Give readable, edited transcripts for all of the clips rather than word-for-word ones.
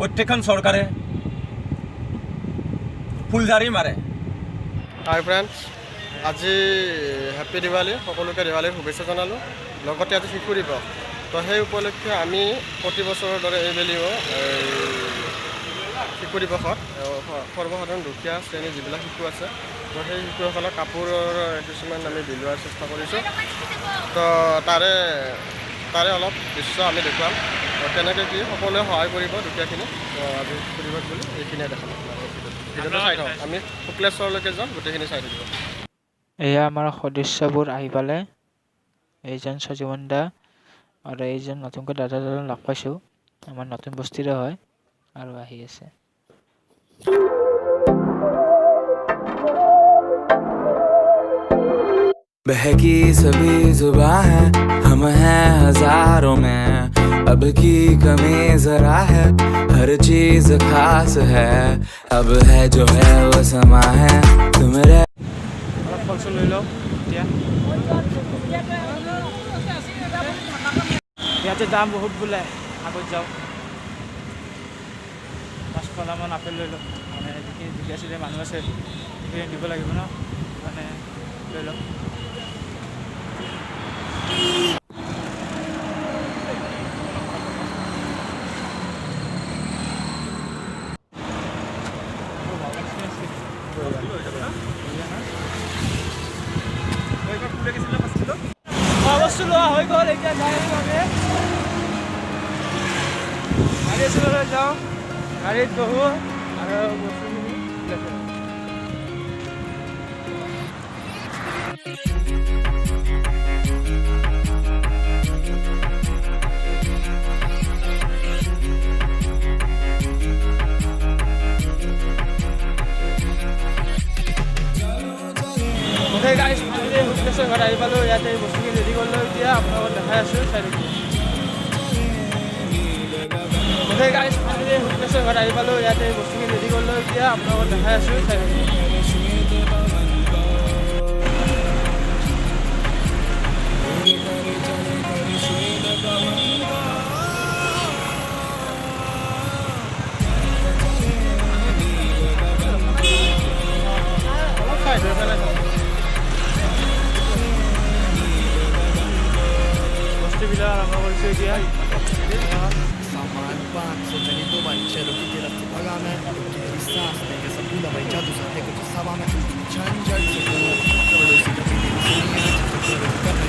প্ৰত্যেকখন চৰকাৰে ফুলজাৰি মাৰে। হাই ফ্ৰেণ্ডছ, আজি হেপ্পী দিৱালী, সকলোকে দিৱালীৰ শুভেচ্ছা জনালোঁ। লগতে আজি শিশু দিৱস, তো সেই উপলক্ষে আমি প্ৰতি বছৰৰ দৰে এইবেলিও শিশু দিৱসত সৰ্বসাধাৰণ দুখীয়া শ্ৰেণীৰ যিবিলাক শিশু আছে, তো সেই শিশুসকলক কাপোৰৰ কিছুমান আমি বিলোৱাৰ চেষ্টা কৰিছোঁ। তো তাৰে অলপ দৃশ্য আমি দেখুৱাম, কেনেকৈ কি সকলোৱে সহায় কৰিব দুখীয়াখিনি। তো আজি শিশু দিৱস বুলি এইখিনিয়ে দেখাম। ভিডিঅ'টো চাই থাকক, আমি শুক্লেশ্বৰলৈকে যাম, গোটেইখিনি চাই থাকিব। এয়া আমাৰ সদস্যবোৰ আহি পালে। এইজন সজীৱন দা আৰু এইজন নতুনকৈ দাদা লগ পাইছোঁ, আমাৰ নতুন বস্তিৰে হয় আৰু আহি আছে। बहकी सभी जुबां है, हम हैं हजारों में, अब की कमी जरा है, हर चीज खास है, अब है जो है वो समा है, तुम रह ইয়াতে দাম বহুত বোলে, আগত যাওঁ 500মান আপেল লৈ লওঁ, মানে যিখিনি দুখীয়া শ্ৰেণীৰ মানুহ আছে সেইখিনি দিব লাগিব ন, মানে লৈ লওঁ। বস্তু লোৱা হৈ গ'ল, এতিয়া যাই আছোঁ আমি। গাড়ী চলাই যাওঁ, গাড়ীত বহোঁ আৰু বস্তুখিনি গাড়ী শুক্লেশ্বৰ ঘৰত আহি পালোঁ। ইয়াতে বস্তুখিনি ৰেডি কৰিলোঁ, এতিয়া আপোনালোকক দেখাই আছোঁ, চাই থাকিব। গাড়ী শুক্লেশ্বৰ ঘৰত আহি পালোঁ, ইয়াতে বস্তুখিনি ৰেডি কৰিলোঁ, এতিয়া আপোনালোকক দেখাই আছোঁ, চাই থাকিব। বস্তুবিলাক আৰম্ভ কৰিছোঁ এতিয়া। सामान 500 चली तो भाई चलो कि तेरा तो भगा मैं तेरी सांस में कैसा भूला भाई जादू सा है कुछ सवा में झंझट से वो पड़ोसी का पीछे दुनिया करने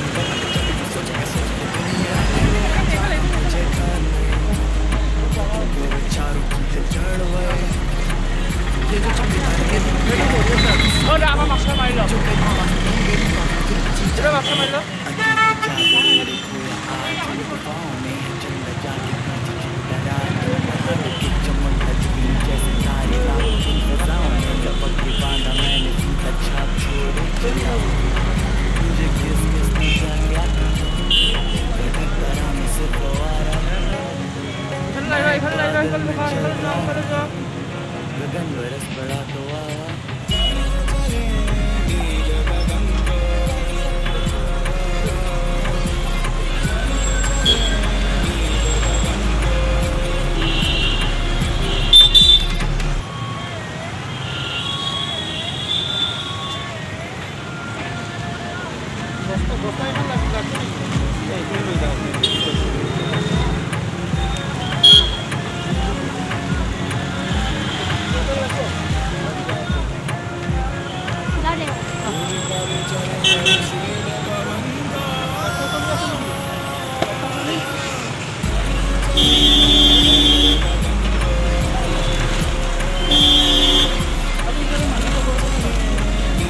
सोचे कैसे दुनिया मुझे करने चारों की है जड़वे ये जो चमत्कार के और आमा मास्टर मार लो, जो कई मामा इधर मास्टर मार लो। गगन बरस पड़ा तो आवा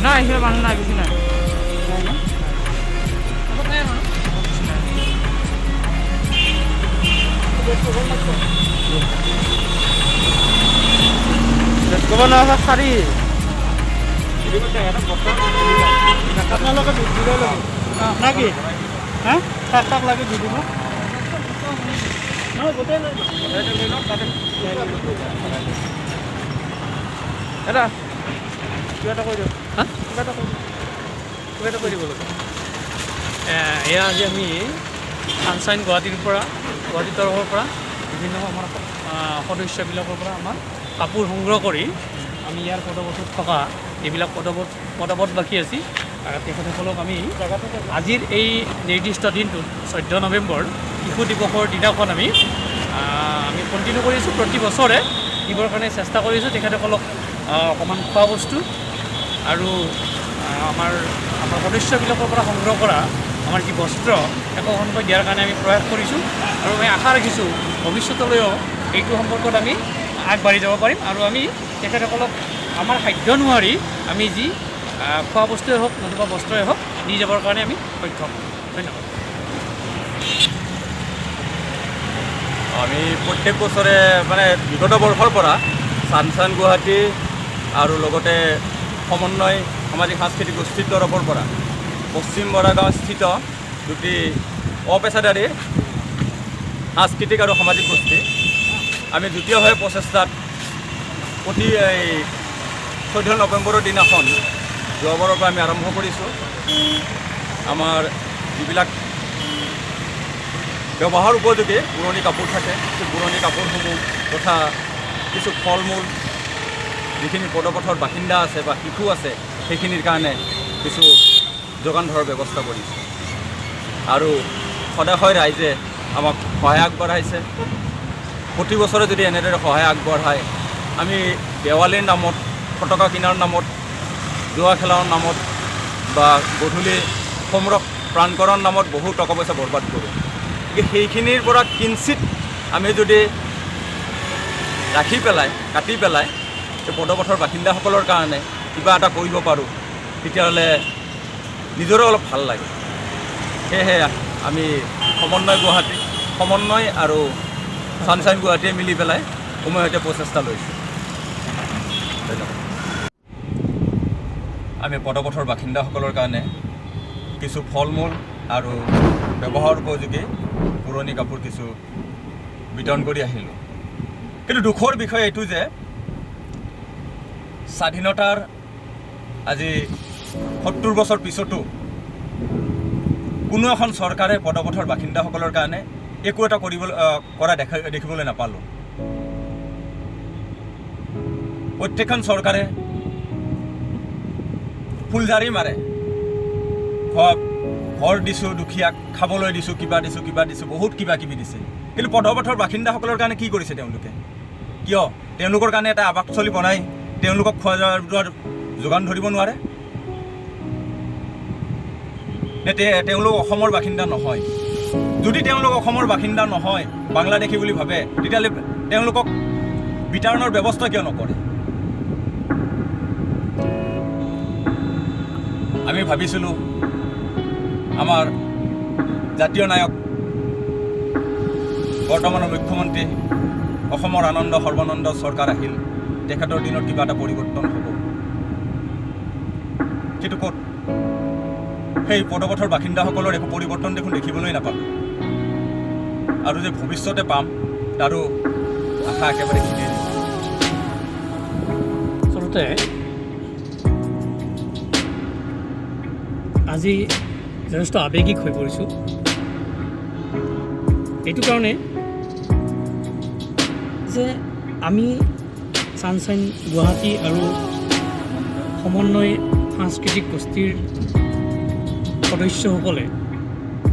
নাই, এইফালে মানুহ নাই, বেছি নাই। গভৰ্ণৰ চাৰি আপোনালোকে দিলে ল'ব না কি? হা তাক লাগে দি দিব। গোটেই দাদা কিবা এটা কৰি দিয়ক। হা কিবা এটা কৰি দিব লাগে। এয়া আজি আমি সানশ্বাইন গুৱাহাটীৰ তৰফৰ পৰা বিভিন্ন আমাৰ সদস্যবিলাকৰ পৰা আমাৰ কাপোৰ সংগ্ৰহ কৰি আমি ইয়াৰ পদপথত থকা এইবিলাক পদপথ বাকী আছে তেখেতসকলক আমি আজিৰ এই নিৰ্দিষ্ট দিনটোত 14 নৱেম্বৰ শিশু দিৱসৰ দিনাখন আমি কণ্টিনিউ কৰিছোঁ। প্ৰতি বছৰে দিবৰ কাৰণে চেষ্টা কৰিছোঁ তেখেতসকলক অকণমান খোৱা বস্তু আৰু আমাৰ সদস্যবিলাকৰ পৰা সংগ্ৰহ কৰা আমাৰ যি বস্ত্ৰ একোখনকৈ দিয়াৰ কাৰণে আমি প্ৰয়াস কৰিছোঁ আৰু আমি আশা ৰাখিছোঁ ভৱিষ্যতলৈও এইটো সম্পৰ্কত আমি আগবাঢ়ি যাব পাৰিম আৰু আমি তেখেতসকলক আমাৰ সাধ্য নোৱাৰি আমি যি খোৱা বস্তুৱেই হওক নতুবা বস্ত্ৰই হওক দি যাবৰ কাৰণে আমি সক্ষম। ধন্যবাদ। আমি প্ৰত্যেক বছৰে মানে বিগত বৰ্ষৰ পৰা ছানশ্বাইন গুৱাহাটী আৰু লগতে সমন্বয় সামাজিক সাংস্কৃতিক গোষ্ঠীৰ তৰফৰ পৰা পশ্চিম বৰাগাঁও স্থিত দুটি অপেচাদাৰী সাংস্কৃতিক আৰু সামাজিক গোষ্ঠী আমি দ্বিতীয়ভাৱে প্ৰচেষ্টাত প্ৰতি 14 নৱেম্বৰৰ দিনাখন যোৱাবাৰৰ পৰা আমি আৰম্ভ কৰিছোঁ। আমাৰ যিবিলাক ব্যৱহাৰ উপযোগী পুৰণি কাপোৰ থাকে সেই পুৰণি কাপোৰসমূহ তথা কিছু ফল মূল যিখিনি পদপথৰ বাসিন্দা আছে বা শিশু আছে সেইখিনিৰ কাৰণে কিছু যোগান ধৰাৰ ব্যৱস্থা কৰিছোঁ আৰু সদায় ৰাইজে আমাক সহায় আগবঢ়াইছে। প্ৰতি বছৰে যদি এনেদৰে সহায় আগবঢ়ায় আমি দেৱালীৰ নামত ফটকা কিনাৰ নামত জুৱা খেলাৰ নামত বা গধূলি সমৰস প্ৰাণকৰণৰ নামত বহু টকা পইচা বৰবাদ কৰোঁ। গতিকে সেইখিনিৰ পৰা কিঞ্চিত আমি যদি ৰাখি পেলাই কাটি পেলাই এই পদপথৰ বাসিন্দাসকলৰ কাৰণে কিবা এটা কৰিব পাৰোঁ তেতিয়াহ'লে নিজৰো অলপ ভাল লাগে। সেয়েহে আমি সমন্বয় আৰু ছানশ্বাইন গুৱাহাটীয়ে মিলি পেলাই সময়তে প্ৰচেষ্টা লৈছোঁ। ধন্যবাদ। আমি পদপথৰ বাসিন্দাসকলৰ কাৰণে কিছু ফল মূল আৰু ব্যৱহাৰ উপযোগী পুৰণি কাপোৰ কিছু বিতৰণ কৰি আহিলোঁ। কিন্তু দুখৰ বিষয় এইটো যে স্বাধীনতাৰ আজি 70 বছৰ পিছতো কোনো এখন চৰকাৰে পদপথৰ বাসিন্দাসকলৰ কাৰণে একো এটা কৰা দেখিবলৈ নাপালোঁ। প্ৰত্যেকখন চৰকাৰে ফুলজাৰি মাৰে, ঘৰ দিছোঁ দুখীয়াক, খাবলৈ দিছোঁ, কিবা দিছোঁ, বহুত কিবা কিবি দিছে। কিন্তু পদপথৰ বাসিন্দাসকলৰ কাৰণে কি কৰিছে তেওঁলোকে? কিয় তেওঁলোকৰ কাৰণে এটা আৱাসস্থলী বনাই তেওঁলোকক খোৱা যোৱাৰ যোগান ধৰিব নোৱাৰে? নে তেওঁলোক অসমৰ বাসিন্দা নহয়? যদি তেওঁলোক অসমৰ বাসিন্দা নহয়, বাংলাদেশী বুলি ভাবে, তেতিয়াহ'লে তেওঁলোকক বিতৰণৰ ব্যৱস্থা কিয় নকৰে? আমি ভাবিছিলোঁ আমাৰ জাতীয় নায়ক বৰ্তমানৰ মুখ্যমন্ত্ৰী অসমৰ আনন্দ সৰ্বানন্দ চৰকাৰ আহিল, তেখেতৰ দিনত কিবা এটা পৰিৱৰ্তন হ'ব। কিন্তু ক'ত? সেই পদপথৰ বাসিন্দাসকলৰ একো পৰিৱৰ্তন দেখোন দেখিবলৈ নাপালোঁ আৰু যে ভৱিষ্যতে পাম তাৰো আশা একেবাৰে খিনিয়ে দিছোঁ। আচলতে আজি যথেষ্ট আৱেগিক হৈ পৰিছোঁ। এইটো কাৰণে যে আমি ছানশ্বাইন গুৱাহাটী আৰু সমন্বয় সাংস্কৃতিক গোষ্ঠীৰ সদস্যসকলে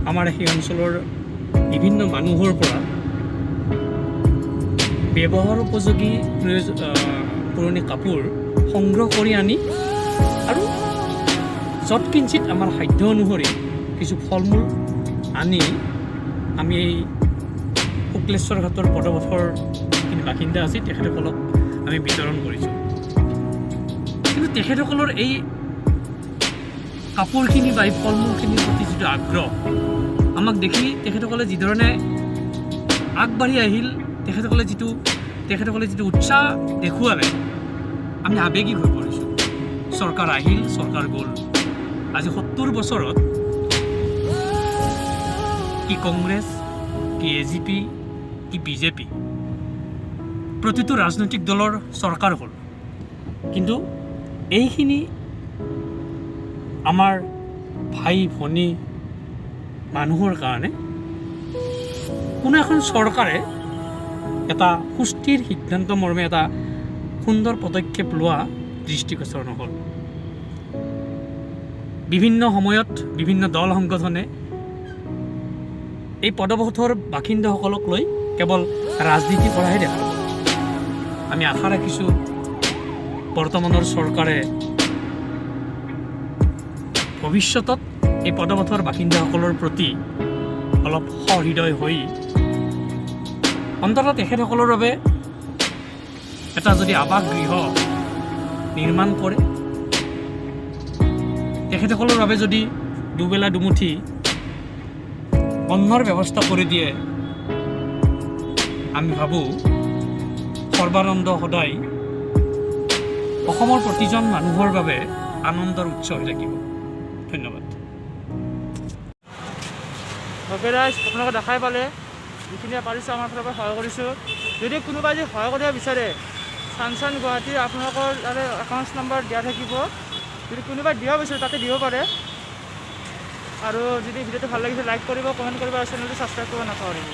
আমাৰ সেই অঞ্চলৰ বিভিন্ন মানুহৰ পৰা ব্যৱহাৰ উপযোগী পুৰণি কাপোৰ সংগ্ৰহ কৰি আনি আৰু য'ত কিঞ্চিত আমাৰ সাধ্য অনুসৰি কিছু ফল মূল আনি আমি এই শুক্লেশ্বৰ ঘাটৰ পদপথৰ যিখিনি বাসিন্দা আছে তেখেতসকলক আমি বিতৰণ কৰিছোঁ। কিন্তু তেখেতসকলৰ এই কাপোৰখিনি বা এই ফল মূলখিনিৰ প্ৰতি যিটো আগ্ৰহ আমাক দেখি তেখেতসকলে যিধৰণে আগবাঢ়ি আহিল, তেখেতসকলে যিটো উৎসাহ দেখুৱালে, আমি আৱেগিক হৈ পৰিছোঁ। চৰকাৰ আহিল, চৰকাৰ গ'ল। আজি 70 বছৰত কি কংগ্ৰেছ, কি AGP, কি BJP, প্ৰতিটো ৰাজনৈতিক দলৰ চৰকাৰ হ'ল, কিন্তু এইখিনি আমাৰ ভাই ভনী মানুহৰ কাৰণে কোনো এখন চৰকাৰে এটা সুস্থিৰ সিদ্ধান্ত মৰ্মে এটা সুন্দৰ পদক্ষেপ লোৱা দৃষ্টিগোচৰ নহ'ল। বিভিন্ন সময়ত বিভিন্ন দল সংগঠনে এই পদপথৰ বাসিন্দাসকলক লৈ কেৱল ৰাজনীতি কৰাহে দেখা পাব। আমি আশা ৰাখিছোঁ বৰ্তমানৰ চৰকাৰে ভৱিষ্যতত এই পদপথৰ বাসিন্দাসকলৰ প্ৰতি অলপ সহৃদয় হৈ অন্ততঃ তেখেতসকলৰ বাবে এটা যদি আৱাস গৃহ নিৰ্মাণ কৰে, তেখেতসকলৰ বাবে যদি দুবেলা দুমুঠি অন্নৰ ব্যৱস্থা কৰি দিয়ে, আমি ভাবোঁ সৰ্বানন্দ সদায় অসমৰ প্ৰতিজন মানুহৰ বাবে আনন্দৰ উৎস হৈ থাকিব। ধন্যবাদ। ৰাইজ আপোনালোকে দেখাই পালে, যিখিনি পাৰিছোঁ আমাৰ ফালৰ পৰা সহায় কৰিছোঁ। যদি কোনোবাই যদি সহায় কৰিব বিচাৰে, চানচান গুৱাহাটীৰ আপোনালোকৰ তাতে একাউণ্ট নম্বৰ দিয়া থাকিব। যদি কোনোবাই দিব বিচাৰে তাতে দিব পাৰে। আৰু যদি ভিডিঅ'টো ভাল লাগিছে লাইক কৰিব, কমেণ্ট কৰিব আৰু চেনেলটো ছাবস্ক্ৰাইব কৰিব নাপাহৰিব।